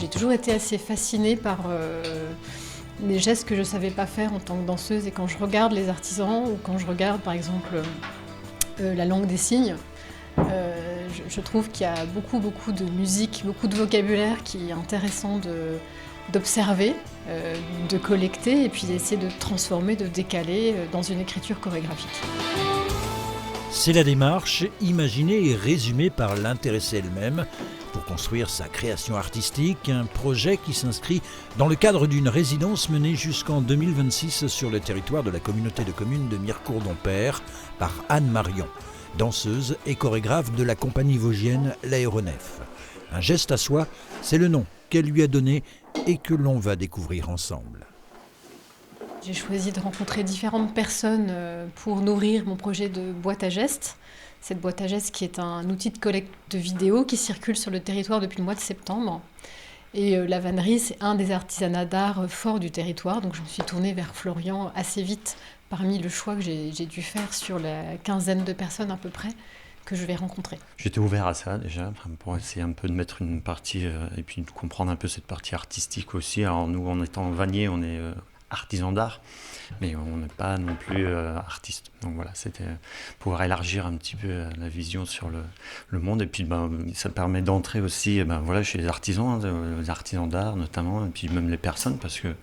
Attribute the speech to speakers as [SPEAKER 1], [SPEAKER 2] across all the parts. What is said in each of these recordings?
[SPEAKER 1] J'ai toujours été assez fascinée par les gestes que je ne savais pas faire en tant que danseuse. Et quand je regarde les artisans ou quand je regarde par exemple la langue des signes, je trouve qu'il y a beaucoup de musique, beaucoup de vocabulaire qui est intéressant d'observer, de collecter et puis d'essayer de transformer, de décaler dans une écriture chorégraphique.
[SPEAKER 2] C'est la démarche imaginée et résumée par l'intéressée elle-même pour construire sa création artistique, un projet qui s'inscrit dans le cadre d'une résidence menée jusqu'en 2026 sur le territoire de la communauté de communes de Mirecourt-Dompierre par Anne Marion, danseuse et chorégraphe de la compagnie vosgienne L'Aéronef. Un geste à soi, c'est le nom qu'elle lui a donné et que l'on va découvrir ensemble.
[SPEAKER 1] J'ai choisi de rencontrer différentes personnes pour nourrir mon projet de boîte à gestes. Cette boîte à gestes qui est un outil de collecte de vidéos qui circule sur le territoire depuis le mois de septembre. Et la vannerie, c'est un des artisanats d'art forts du territoire. Donc je me suis tournée vers Florian assez vite parmi le choix que j'ai dû faire sur la quinzaine de personnes à peu près que je vais rencontrer.
[SPEAKER 3] J'étais ouvert à ça déjà, pour essayer un peu de mettre une partie et puis de comprendre un peu cette partie artistique aussi. Alors nous, en étant vannier, on est artisan d'art, mais on n'est pas non plus artiste. Donc voilà, c'était pouvoir élargir un petit peu la vision sur le monde. Et puis ça permet d'entrer aussi voilà, chez les artisans d'art notamment, et puis même les personnes, parce que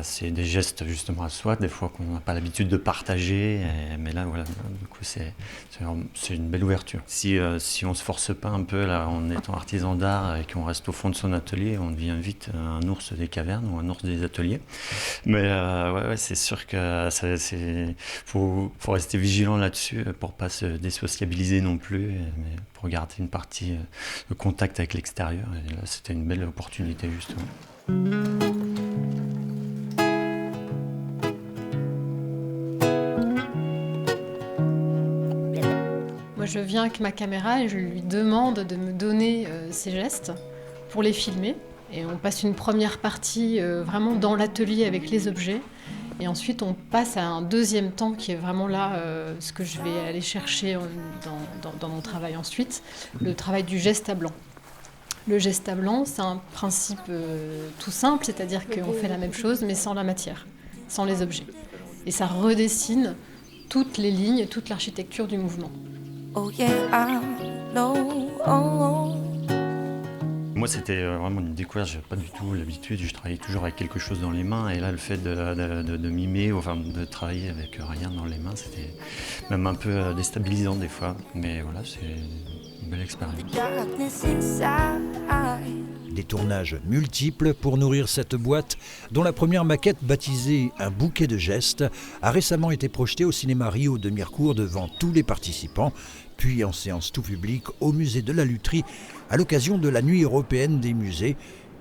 [SPEAKER 3] c'est des gestes justement à soi, des fois qu'on n'a pas l'habitude de partager, mais là voilà, du coup c'est une belle ouverture. Si on se force pas un peu là, en étant artisan d'art et qu'on reste au fond de son atelier, on devient vite un ours des cavernes ou un ours des ateliers. Mais ouais, c'est sûr que faut rester vigilant là-dessus pour pas se désociabiliser non plus, mais pour garder une partie de contact avec l'extérieur. Et là, c'était une belle opportunité justement.
[SPEAKER 1] Je viens avec ma caméra et je lui demande de me donner ses gestes pour les filmer. Et on passe une première partie vraiment dans l'atelier avec les objets. Et ensuite, on passe à un deuxième temps qui est vraiment là, ce que je vais aller chercher dans mon travail ensuite, le travail du geste à blanc. Le geste à blanc, c'est un principe tout simple, c'est-à-dire qu'on fait la même chose mais sans la matière, sans les objets. Et ça redessine toutes les lignes, toute l'architecture du mouvement.
[SPEAKER 3] Oh yeah, I know. Moi, c'était vraiment une découverte. J'avais pas du tout l'habitude. Je travaillais toujours avec quelque chose dans les mains, et là, le fait de mimer, enfin, de travailler avec rien dans les mains, c'était même un peu déstabilisant des fois. Mais voilà, c'est une belle expérience.
[SPEAKER 2] Des tournages multiples pour nourrir cette boîte, dont la première maquette, baptisée Un bouquet de gestes, a récemment été projetée au cinéma Rio de Mirecourt devant tous les participants, puis en séance tout public au musée de la Lutherie à l'occasion de la Nuit européenne des musées.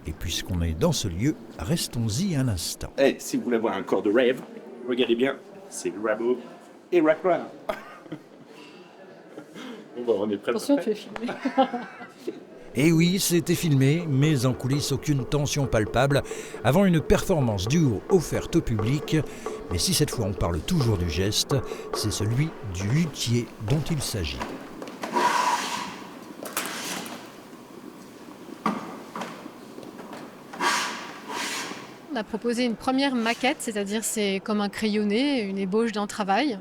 [SPEAKER 2] Et puisqu'on est dans ce lieu, restons-y un instant.
[SPEAKER 4] Hey, si vous voulez voir un corps de rêve, regardez bien, c'est Rabo et Racra. On est prêt.
[SPEAKER 1] Attention, tu es filmé.
[SPEAKER 2] Et oui, c'était filmé, mais en coulisses, aucune tension palpable, avant une performance duo offerte au public. Mais si cette fois on parle toujours du geste, c'est celui du luthier dont il s'agit.
[SPEAKER 1] On a proposé une première maquette, c'est-à-dire c'est comme un crayonné, une ébauche d'un travail,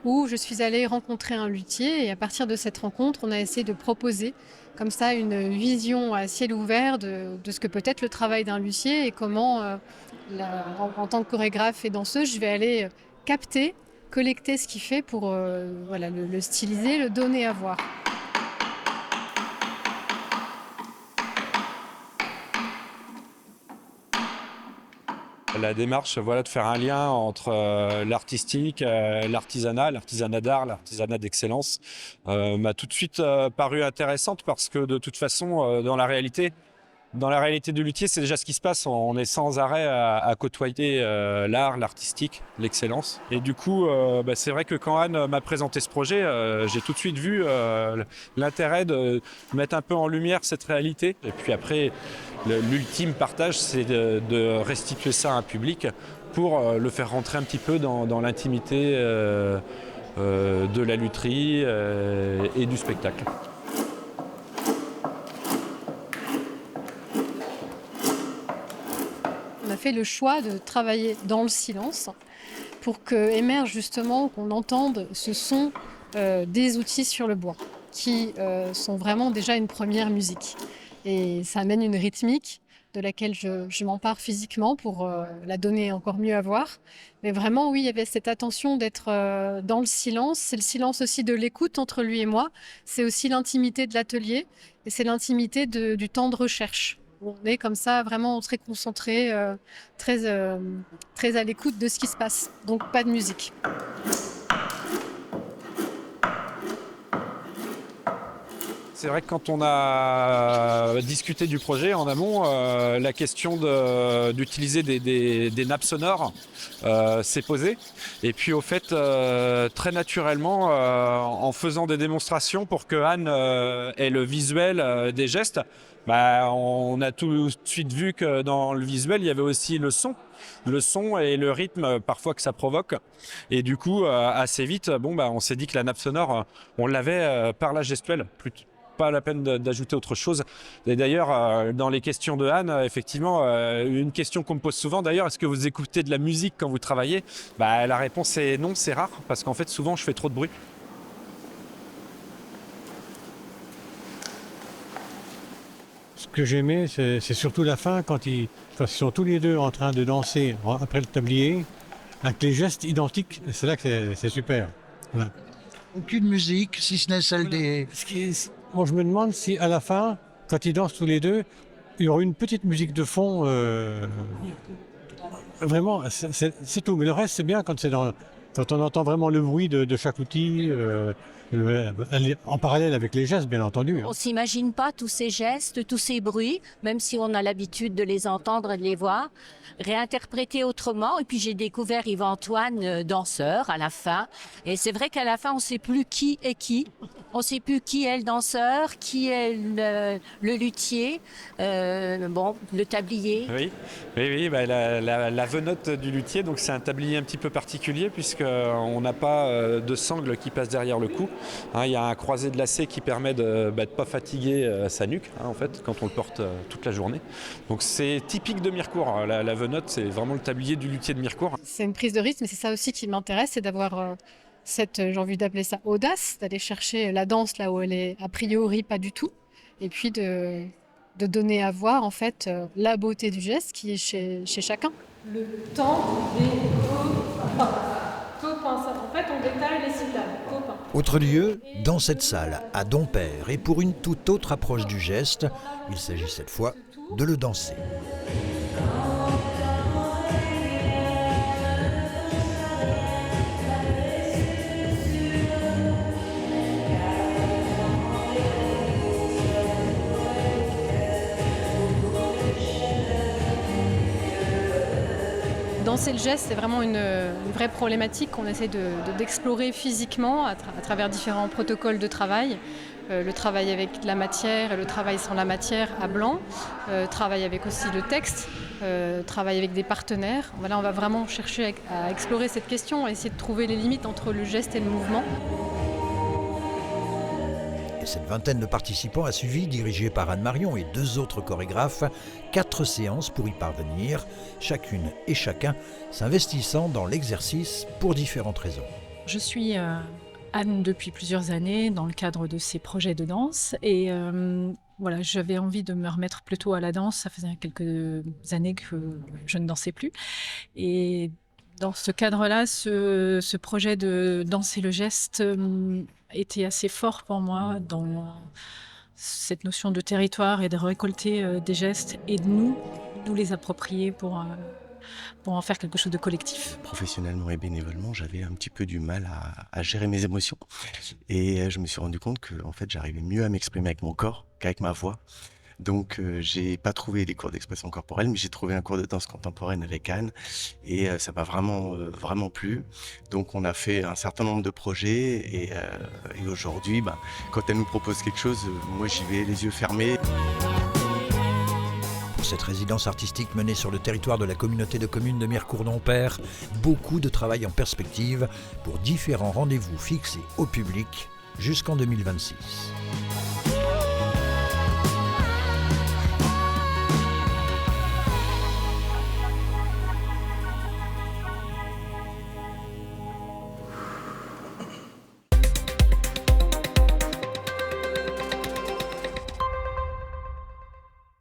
[SPEAKER 1] où je suis allée rencontrer un luthier et à partir de cette rencontre, on a essayé de proposer comme ça une vision à ciel ouvert de ce que peut être le travail d'un luthier et comment, en tant que chorégraphe et danseuse, je vais aller capter, collecter ce qu'il fait pour le styliser, le donner à voir.
[SPEAKER 5] La démarche, de faire un lien entre l'artistique, l'artisanat d'art, l'artisanat d'excellence, m'a tout de suite paru intéressante parce que de toute façon, dans la réalité du luthier, c'est déjà ce qui se passe. On est sans arrêt à côtoyer l'art, l'artistique, l'excellence. Et du coup, c'est vrai que quand Anne m'a présenté ce projet, j'ai tout de suite vu l'intérêt de mettre un peu en lumière cette réalité. Et puis après, l'ultime partage, c'est de restituer ça à un public pour le faire rentrer un petit peu dans l'intimité de la lutherie et du spectacle.
[SPEAKER 1] fait le choix de travailler dans le silence pour qu'émerge justement, qu'on entende ce son des outils sur le bois, qui sont vraiment déjà une première musique. Et ça amène une rythmique de laquelle je m'empare physiquement pour la donner encore mieux à voir. Mais vraiment, oui, il y avait cette attention d'être dans le silence. C'est le silence aussi de l'écoute entre lui et moi. C'est aussi l'intimité de l'atelier et c'est l'intimité du temps de recherche. On est comme ça, vraiment très concentré, très à l'écoute de ce qui se passe. Donc pas de musique.
[SPEAKER 5] C'est vrai que quand on a discuté du projet en amont, la question d'utiliser des nappes sonores s'est posée. Et puis au fait, très naturellement, en faisant des démonstrations pour que Anne ait le visuel des gestes, on a tout de suite vu que dans le visuel, il y avait aussi le son et le rythme parfois que ça provoque. Et du coup, assez vite, on s'est dit que la nappe sonore, on l'avait par la gestuelle. Pas la peine d'ajouter autre chose. Et d'ailleurs, dans les questions de Anne, effectivement, une question qu'on me pose souvent, d'ailleurs, est-ce que vous écoutez de la musique quand vous travaillez ? La réponse est non, c'est rare, parce qu'en fait, souvent, je fais trop de bruit.
[SPEAKER 6] Ce que j'aimais, c'est surtout la fin, quand ils sont tous les deux en train de danser après le tablier, avec les gestes identiques. C'est là que c'est super. Voilà.
[SPEAKER 2] Aucune musique, si ce n'est celle des...
[SPEAKER 6] Moi, je me demande si, à la fin, quand ils dansent tous les deux, il y aura une petite musique de fond. Vraiment, c'est tout. Mais le reste, c'est bien quand on entend vraiment le bruit de chaque outil, en parallèle avec les gestes, bien entendu.
[SPEAKER 7] On ne s'imagine pas tous ces gestes, tous ces bruits, même si on a l'habitude de les entendre et de les voir, réinterprétés autrement. Et puis j'ai découvert Yves-Antoine danseur à la fin. Et c'est vrai qu'à la fin, on ne sait plus qui est qui. On ne sait plus qui est le danseur, qui est le luthier, le tablier.
[SPEAKER 5] Oui, la venotte du luthier, donc c'est un tablier un petit peu particulier puisqu'on n'a pas de sangle qui passe derrière le cou. Il y a un croisé de lacet qui permet de ne pas fatiguer sa nuque, en fait, quand on le porte toute la journée. Donc c'est typique de Mirecourt. La venotte, c'est vraiment le tablier du luthier de Mirecourt.
[SPEAKER 1] C'est une prise de rythme, et c'est ça aussi qui m'intéresse, c'est d'avoir j'ai envie d'appeler ça audace, d'aller chercher la danse là où elle est a priori pas du tout, et puis de donner à voir en fait la beauté du geste qui est chez chacun. Le temps des copains. En fait, on détaille les syllabes. Copain.
[SPEAKER 2] Autre lieu, dans cette salle, à Dompère, et pour une toute autre approche du geste, il s'agit cette fois de le danser.
[SPEAKER 1] Danser le geste, c'est vraiment une vraie problématique qu'on essaie d'explorer physiquement à travers différents protocoles de travail. Le travail avec la matière et le travail sans la matière à blanc. Travail avec aussi le texte, travail avec des partenaires. Voilà, on va vraiment chercher à explorer cette question, à essayer de trouver les limites entre le geste et le mouvement.
[SPEAKER 2] Et cette vingtaine de participants a suivi, dirigée par Anne Marion et 2 autres chorégraphes, 4 séances pour y parvenir, chacune et chacun s'investissant dans l'exercice pour différentes raisons.
[SPEAKER 8] Je suis Anne depuis plusieurs années dans le cadre de ces projets de danse et j'avais envie de me remettre plutôt à la danse. Ça faisait quelques années que je ne dansais plus et dans ce cadre-là, ce projet de danser le geste était assez fort pour moi dans cette notion de territoire et de récolter des gestes et de nous les approprier pour en faire quelque chose de collectif.
[SPEAKER 9] Professionnellement et bénévolement, j'avais un petit peu du mal à gérer mes émotions et je me suis rendu compte que en fait, j'arrivais mieux à m'exprimer avec mon corps qu'avec ma voix. Donc j'ai pas trouvé des cours d'expression corporelle, mais j'ai trouvé un cours de danse contemporaine avec Anne et ça m'a vraiment plu. Donc on a fait un certain nombre de projets et aujourd'hui, quand elle nous propose quelque chose, moi j'y vais les yeux fermés.
[SPEAKER 2] Pour cette résidence artistique menée sur le territoire de la communauté de communes de Mirecourt-Dompère, beaucoup de travail en perspective pour différents rendez-vous fixés au public jusqu'en 2026.